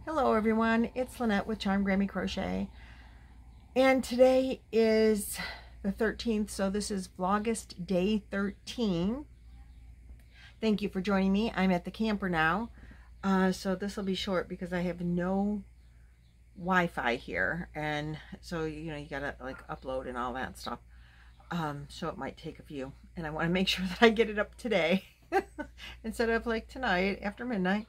Hello everyone, it's Lynette with Charmed Grammy Crochet, and today is the 13th, so this is Vlogust Day 13. Thank you for joining me. I'm at the camper now, so this will be short because I have no Wi-Fi here, and so you gotta like upload and all that stuff, so it might take a few, and I want to make sure that I get it up today instead of like tonight after midnight.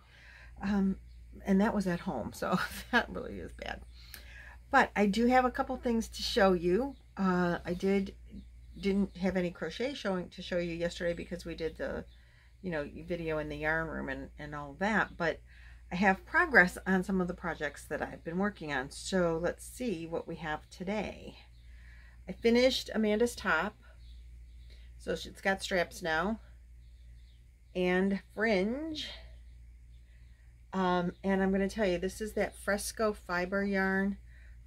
And that was at home, so that really is bad. But I do have a couple things to show you. I didn't have any crochet to show you yesterday because we did the video in the yarn room and all that, but I have progress on some of the projects that I've been working on. So let's see what we have today. I finished Amanda's top, so it's got straps now and fringe. And I'm going to tell you, this is that Fresco fiber yarn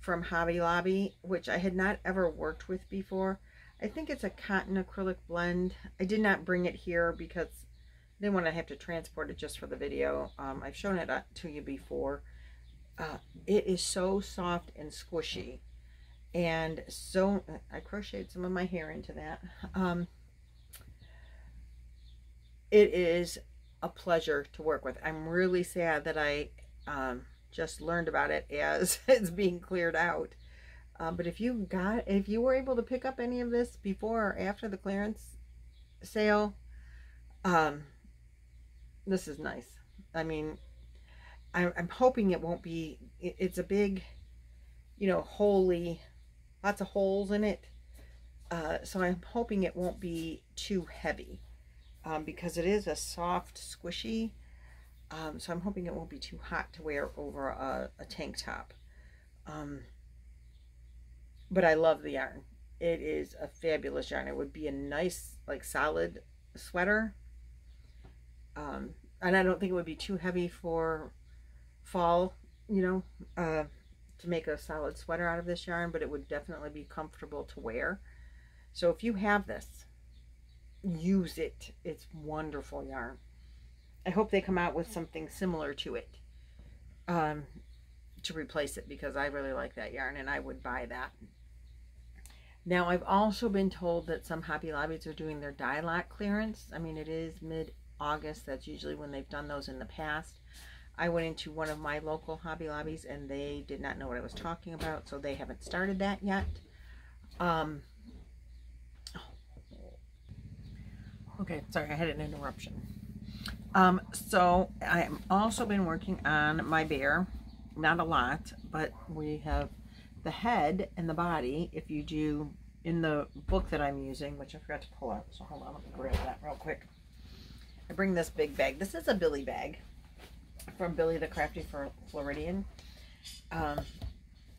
from Hobby Lobby, which I had not ever worked with before. I think it's a cotton acrylic blend. I did not bring it here because I didn't want to have to transport it just for the video. I've shown it to you before. It is so soft and squishy. And so, I crocheted some of my hair into that. It is a pleasure to work with. I'm really sad that I just learned about it as it's being cleared out. But if you were able to pick up any of this before or after the clearance sale, this is nice. I mean, I'm hoping it won't be. It's a big, lots of holes in it. So I'm hoping it won't be too heavy. Because it is a soft, squishy, so I'm hoping it won't be too hot to wear over a tank top. But I love the yarn. It is a fabulous yarn. It would be a nice, like, solid sweater. And I don't think it would be too heavy for fall, to make a solid sweater out of this yarn, but it would definitely be comfortable to wear. So if you have this, use it. It's wonderful yarn. I hope they come out with something similar to it to replace it, because I really like that yarn and I would buy that. Now, I've also been told that some Hobby Lobbies are doing their dye lot clearance. I mean, it is mid-August. That's usually when they've done those in the past. I went into one of my local Hobby Lobbies and they did not know what I was talking about, so they haven't started that yet. Okay, sorry, I had an interruption. So I have also been working on my bear. Not a lot, but we have the head and the body. If you do, in the book that I'm using, which I forgot to pull out, so hold on, let me grab that real quick. I bring this big bag. This is a Billy bag from Billy the Crafty for Floridian.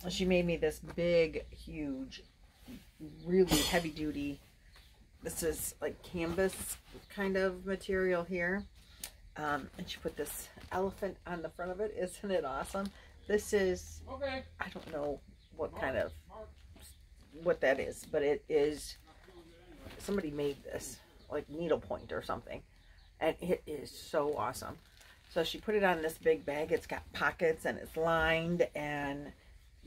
She made me this big, huge, really heavy-duty. This is like canvas kind of material here. And she put this elephant on the front of it. Isn't it awesome? This is, okay, I don't know what that is, but it is, somebody made this, like needlepoint or something. And it is so awesome. So she put it on this big bag. It's got pockets and it's lined and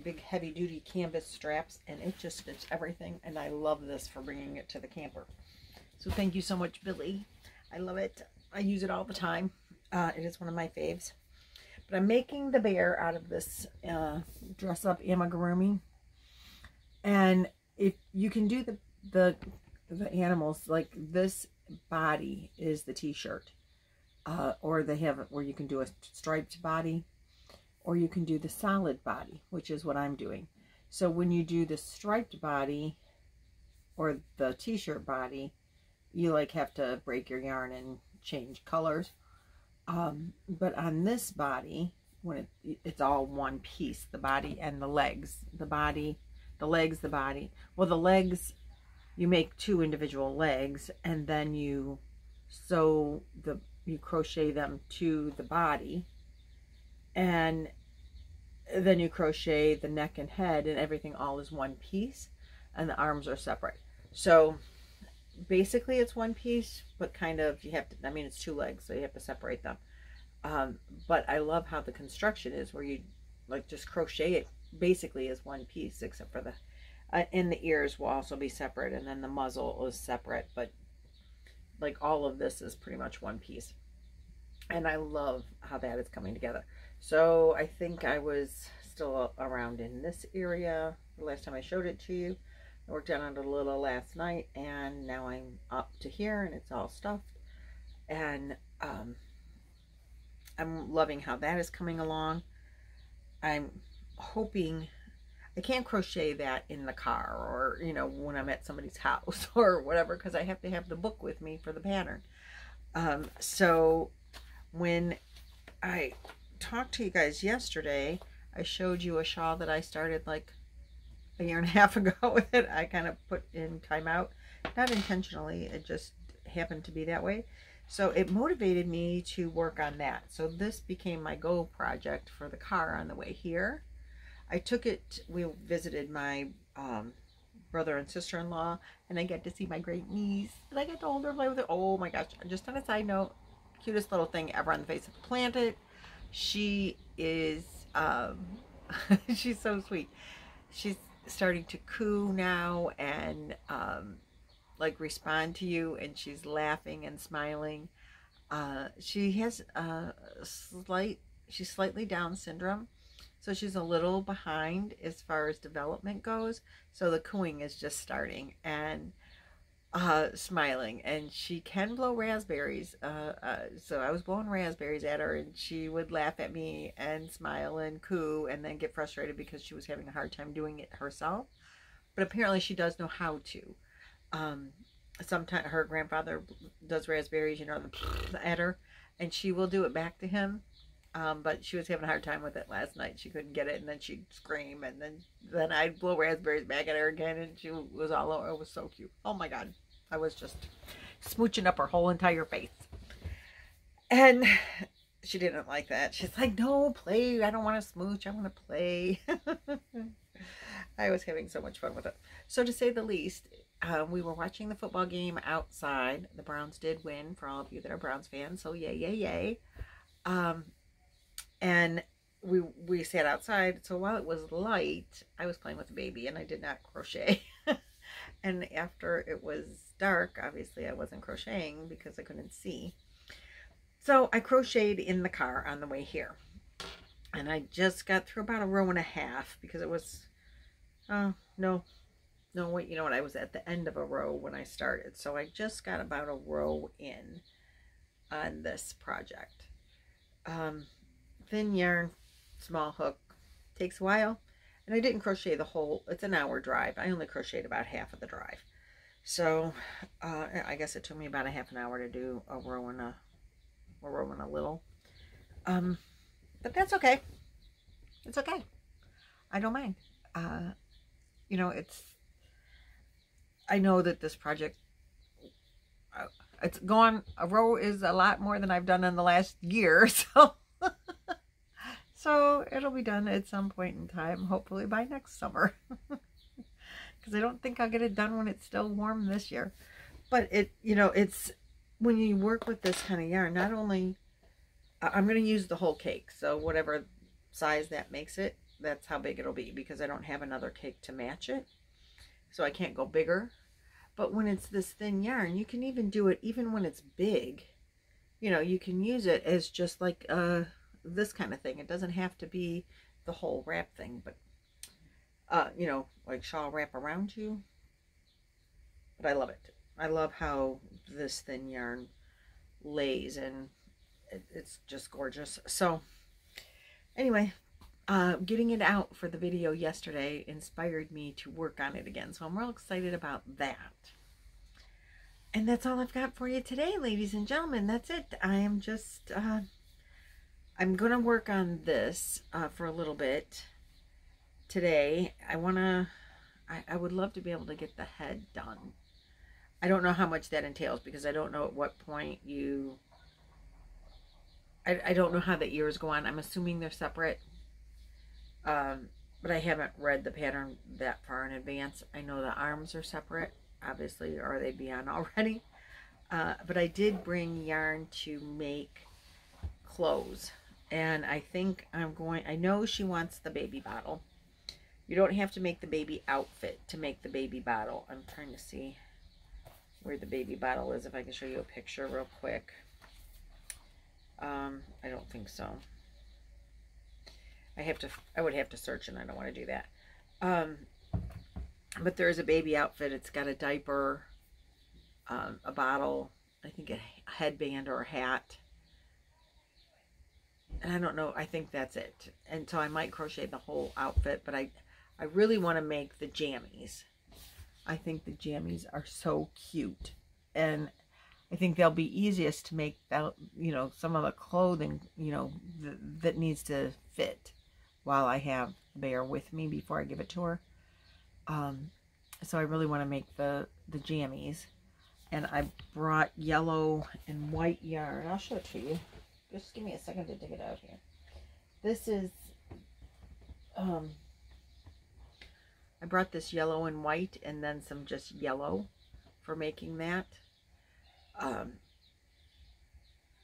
big heavy duty canvas straps, and it just fits everything, and I love this for bringing it to the camper. So thank you so much, Billy. I love it. I use it all the time. It is one of my faves. But I'm making the bear out of this dress up amigurumi, and if you can do the animals, like this body is the t-shirt, or they have it where you can do a striped body, or you can do the solid body, which is what I'm doing. So when you do the striped body or the t-shirt body, you like have to break your yarn and change colors. But on this body, when it's all one piece, the body and the legs, the body, the legs, the body. Well, the legs, you make two individual legs, and then you crochet them to the body, and then you crochet the neck and head, and everything all is one piece, and the arms are separate. So basically it's one piece, but kind of you have to, I mean, it's two legs, so you have to separate them. But I love how the construction is, where you like just crochet it basically as one piece, except for the and the ears will also be separate, and then the muzzle is separate, but like all of this is pretty much one piece. And I love how that is coming together. So I think I was still around in this area the last time I showed it to you. I worked on it a little last night, and now I'm up to here and it's all stuffed. And I'm loving how that is coming along. I'm hoping I can't crochet that in the car, or you know, when I'm at somebody's house or whatever, because I have to have the book with me for the pattern. So when I talked to you guys yesterday, I showed you a shawl that I started like a year and a half ago with it. I kind of put in timeout, not intentionally, it just happened to be that way. So it motivated me to work on that. So this became my go project for the car on the way here. I took it, we visited my brother and sister-in-law, and I got to see my great niece, and I got to hold her, play with her. Oh my gosh, just on a side note, cutest little thing ever on the face of the planet. She is, she's so sweet. She's starting to coo now and like respond to you, and she's laughing and smiling. She has she's slightly Down syndrome, so she's a little behind as far as development goes. So the cooing is just starting, and smiling, and she can blow raspberries. So I was blowing raspberries at her, and she would laugh at me and smile and coo, and then get frustrated because she was having a hard time doing it herself. But apparently she does know how to. Sometimes her grandfather does raspberries, you know, at her, and she will do it back to him. But she was having a hard time with it last night. She couldn't get it, and then she'd scream, and then I'd blow raspberries back at her again, and she was all over. It was so cute. Oh my God. I was just smooching up her whole entire face. And she didn't like that. She's like, no, play. I don't want to smooch. I want to play. I was having so much fun with it. So to say the least, we were watching the football game outside. The Browns did win, for all of you that are Browns fans. So yay, yay, yay. And we sat outside. So while it was light, I was playing with the baby, and I did not crochet. And after it was dark, obviously I wasn't crocheting because I couldn't see. So I crocheted in the car on the way here. And I just got through about a row and a half because it was, no, wait, you know what? I was at the end of a row when I started. So I just got about a row in on this project. Thin yarn, small hook, takes a while. And I didn't crochet the whole, it's an hour drive. I only crocheted about half of the drive. So, I guess it took me about a half an hour to do a row and a little. But that's okay. It's okay. I don't mind. You know, I know that this project, it's gone, a row is a lot more than I've done in the last year, so. So it'll be done at some point in time, hopefully by next summer. Because I don't think I'll get it done when it's still warm this year. But you know, it's when you work with this kind of yarn, not only, I'm going to use the whole cake. So whatever size that makes it, that's how big it'll be, because I don't have another cake to match it. So I can't go bigger. But when it's this thin yarn, you can even do it even when it's big. You know, you can use it as just like this kind of thing. It doesn't have to be the whole wrap thing, but you know, like shawl wrap around you. But I love it. I love how this thin yarn lays, and it's just gorgeous. So anyway, getting it out for the video yesterday inspired me to work on it again, so I'm real excited about that. And that's all I've got for you today, ladies and gentlemen. That's it. I am just I'm gonna work on this for a little bit today. I would love to be able to get the head done. I don't know how much that entails, because I don't know at what point you, I don't know how the ears go on. I'm assuming they're separate, but I haven't read the pattern that far in advance. I know the arms are separate, obviously, or they'd be on already. But I did bring yarn to make clothes. And I think I know she wants the baby bottle. You don't have to make the baby outfit to make the baby bottle. I'm trying to see where the baby bottle is, if I can show you a picture real quick. I don't think so. I would have to search, and I don't want to do that. But there is a baby outfit. It's got a diaper, a bottle, I think a headband or a hat. And I don't know, I think that's it. And so I might crochet the whole outfit, but I really want to make the jammies. I think the jammies are so cute. And I think they'll be easiest to make, that, you know, some of the clothing, you know, that needs to fit while I have the bear with me before I give it to her. So I really want to make the jammies. And I brought yellow and white yarn. I'll show it to you. Just give me a second to dig it out here. This is, I brought this yellow and white and then some just yellow for making that.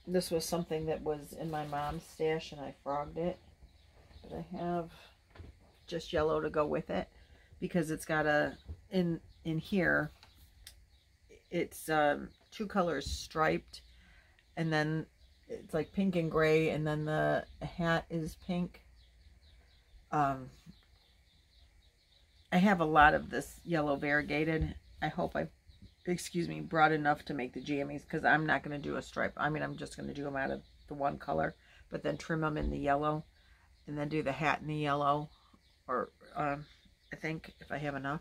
This was something that was in my mom's stash and I frogged it. But I have just yellow to go with it because it's got in here, it's 2 colors striped, and then it's like pink and gray, and then the hat is pink. I have a lot of this yellow variegated. I hope I, brought enough to make the jammies, because I'm not going to do a stripe. I mean, I'm just going to do them out of the one color, but then trim them in the yellow, and then do the hat in the yellow, or I think if I have enough,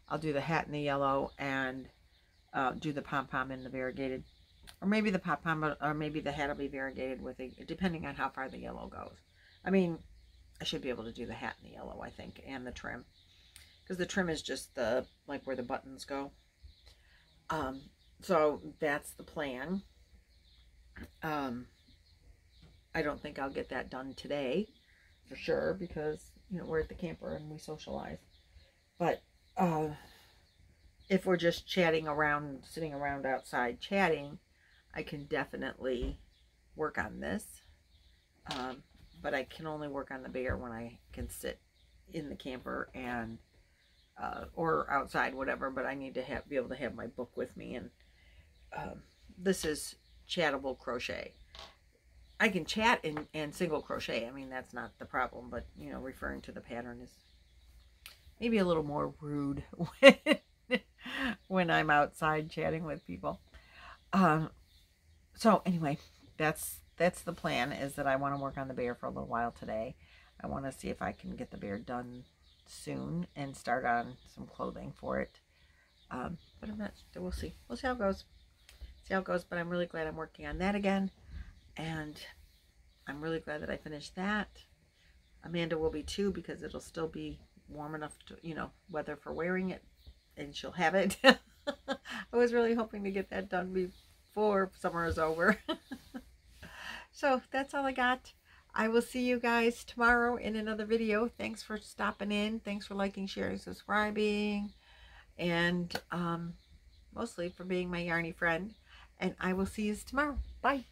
I'll do the hat in the yellow and do the pom-pom in the variegated. Or maybe the pom-pom, or maybe the hat will be variegated with it, depending on how far the yellow goes. I mean, I should be able to do the hat in the yellow, I think, and the trim. Because the trim is just the, like, where the buttons go. So that's the plan. I don't think I'll get that done today, for sure, because, you know, we're at the camper and we socialize. But if we're just chatting around, sitting around outside chatting, I can definitely work on this. But I can only work on the bear when I can sit in the camper and or outside, whatever. But I need to be able to have my book with me. And this is chattable crochet. I can chat and single crochet. I mean, that's not the problem. But, you know, referring to the pattern is maybe a little more rude when I'm outside chatting with people. So anyway, that's the plan, is that I want to work on the bear for a little while today. I want to see if I can get the bear done soon and start on some clothing for it. But I'm not, we'll see. We'll see how it goes. See how it goes, but I'm really glad I'm working on that again. And I'm really glad that I finished that. Amanda will be too, because it'll still be warm enough to, you know, weather for wearing it, and she'll have it. I was really hoping to get that done before summer is over. So that's all I got. I will see you guys tomorrow in another video. Thanks for stopping in. Thanks for liking, sharing, subscribing, and mostly for being my yarny friend. And I will see you tomorrow. Bye.